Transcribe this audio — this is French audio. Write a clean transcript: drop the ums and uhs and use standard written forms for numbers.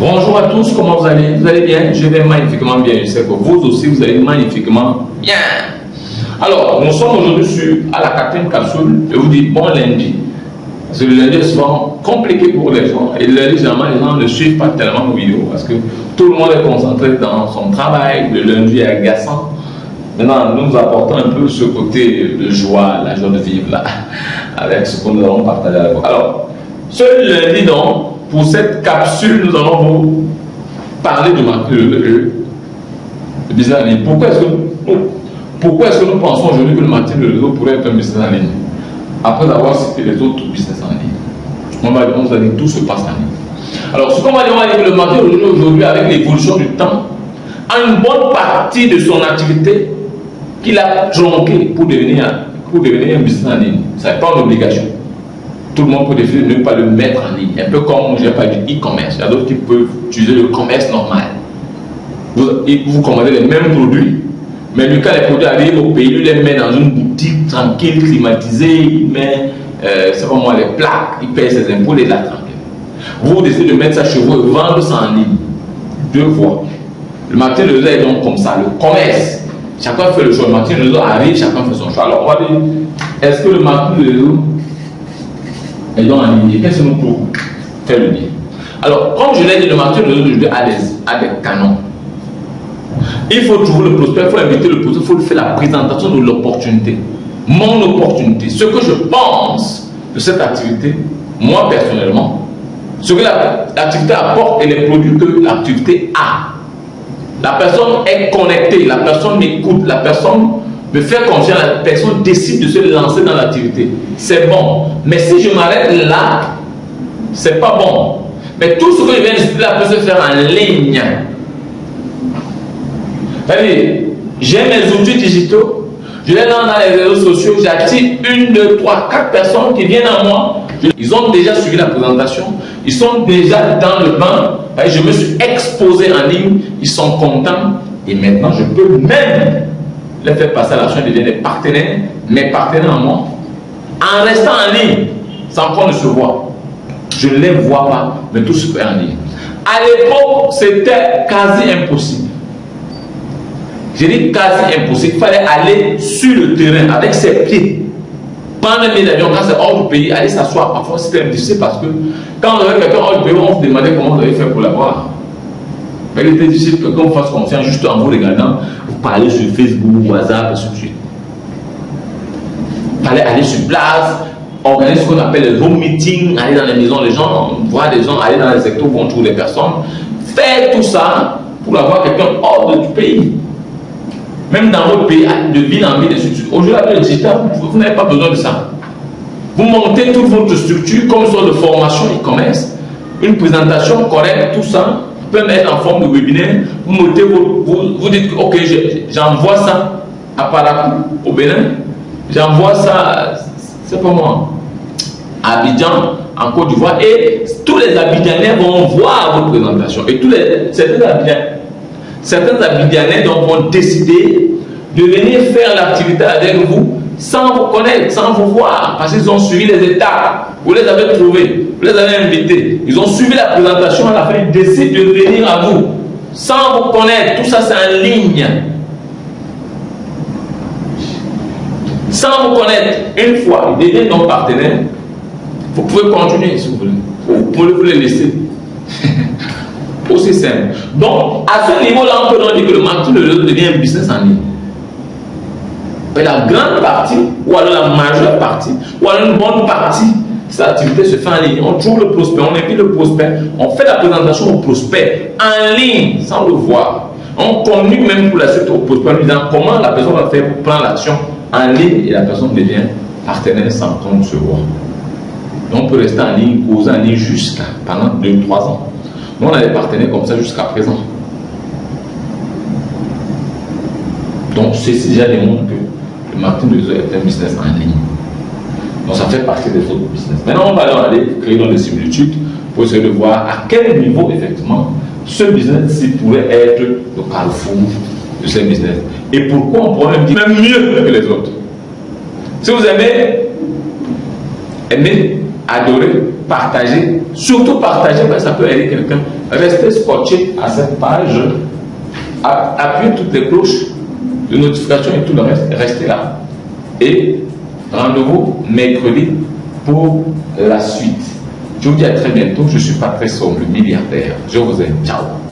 Bonjour à tous, comment vous allez? Vous allez bien? Je vais magnifiquement bien, je sais que vous aussi vous allez magnifiquement bien. Alors, nous sommes aujourd'hui à la 4e capsule. Je vous dis bon lundi. Parce que le lundi est souvent compliqué pour les gens. Et le lundi, généralement, les gens ne suivent pas tellement nos vidéos parce que tout le monde est concentré dans son travail. Le lundi est agaçant. Maintenant, nous apportons un peu ce côté de joie, la joie de vivre là, avec ce que nous allons partager avec vous. Alors, ce lundi, donc, pour cette capsule, nous allons vous parler du marketing de business en ligne. Pourquoi est-ce que nous pensons aujourd'hui que le marketing de réseau pourrait être un business en ligne? Après avoir cité les autres business en ligne, on va dire tout se passe en ligne. Alors, ce qu'on va dire, que le marketing de réseau aujourd'hui, avec l'évolution du temps, a une bonne partie de son activité qu'il a tronqué pour devenir un business en ligne. Ça n'est pas une obligation. Tout le monde peut décider de ne pas le mettre en ligne. Un peu comme j'ai pas du e-commerce. Il y a d'autres qui peuvent utiliser le commerce normal. Vous commandez les mêmes produits, mais lui, quand les produits arrivent au pays, il les met dans une boutique tranquille, climatisée, il met, c'est pas moi, les plaques, il paye ses impôts, il est là tranquille. Vous décidez de mettre ça chez vous et vendre ça en ligne. Deux fois. Le marketing de réseau est donc comme ça. Le commerce, chacun fait le choix. Le marketing de réseau arrive, chacun fait son choix. Alors, on va dire, est-ce que le marketing de réseau est donc en ligne? Qu'est-ce que nous pouvons faire le lien? Alors, comme je l'ai dit, le marketing de réseau a des canons. Il faut trouver le prospect, il faut inviter le prospect, il faut faire la présentation de l'opportunité. Mon opportunité. Ce que je pense de cette activité, moi personnellement, ce que l'activité apporte et les produits que l'activité a. La personne est connectée, la personne m'écoute, la personne me fait confiance, la personne décide de se lancer dans l'activité. C'est bon. Mais si je m'arrête là, c'est pas bon. Mais tout ce que je viens de citer là peut se faire en ligne. J'ai mes outils digitaux, je les lance dans les réseaux sociaux, j'attire 1, 2, 3, 4 personnes qui viennent à moi. Ils ont déjà suivi la présentation, ils sont déjà dans le bain, je me suis exposé en ligne, ils sont contents et maintenant je peux même les faire passer à l'action et devenir des partenaires, mes partenaires en moi, en restant en ligne, sans qu'on ne se voit. Je ne les vois pas, mais tout se fait en ligne. À l'époque, c'était quasi impossible. J'ai dit quasi impossible. Il fallait aller sur le terrain avec ses pieds. Prendre un billet d'avion quand c'est hors du pays, aller s'asseoir. Parfois c'était difficile parce que quand on avait quelqu'un hors du pays, on se demandait comment vous avez fait pour l'avoir. Mais il était difficile que quelqu'un vous fasse confiance juste en vous regardant, vous parlez sur Facebook, WhatsApp, et ainsi de suite. Il fallait aller sur place, organiser ce qu'on appelle les home meetings, aller dans les maisons des gens, voir des gens, aller dans les secteurs où on trouve des personnes. Faire tout ça pour avoir quelqu'un hors du pays. Même dans votre pays, de ville en ville, aujourd'hui avec le digital, vous n'avez pas besoin de ça. Vous montez toute votre structure comme une sorte de formation e-commerce, une présentation correcte, tout ça, vous pouvez mettre en forme de webinaire, vous montez, vous dites ok, j'envoie ça à Parakou, au Bénin, j'envoie ça, c'est pas moi, à Abidjan, en Côte d'Ivoire, et tous les Abidjanais vont voir votre présentation, et certains Abidjanais donc vont décider de venir faire l'activité avec vous sans vous connaître, sans vous voir, parce qu'ils ont suivi les étapes, vous les avez trouvés, vous les avez invités, ils ont suivi la présentation, à la fin ils décident de venir à vous sans vous connaître. Tout ça c'est en ligne, sans vous connaître. Une fois ils deviennent nos partenaires, vous pouvez continuer si vous voulez, vous pouvez les laisser. Aussi simple. Donc, à ce niveau-là, on peut donc dire que le marketing de réseau devient un business en ligne. Mais la grande partie, ou alors la majeure partie, ou alors une bonne partie, cette activité se fait en ligne. On trouve le prospect, on invite le prospect, on fait la présentation au prospect en ligne, sans le voir. On communique même pour la suite au prospect en lui disant comment la personne va faire pour prendre l'action en ligne et la personne devient partenaire sans qu'on se voit. Donc, on peut rester en ligne, causer en ligne jusqu'à pendant 2-3 ans. Nous, on a des partenaires comme ça jusqu'à présent. Donc, ceci déjà démontre que le marketing de réseau est un business en ligne. Donc, ça fait partie des autres business. Maintenant, on va aller créer dans des similitudes pour essayer de voir à quel niveau, effectivement, ce business-ci pourrait être le carrefour de ce business. Et pourquoi on pourrait même dire même mieux que les autres. Si vous aimez adorer, partager, surtout partager parce que ça peut aider quelqu'un. Restez scotché à cette page, appuyez toutes les cloches de notification et tout le reste, restez là. Et rendez-vous mercredi pour la suite. Je vous dis à très bientôt. Je suis Patrice Sombre, le milliardaire. Je vous aime. Ciao.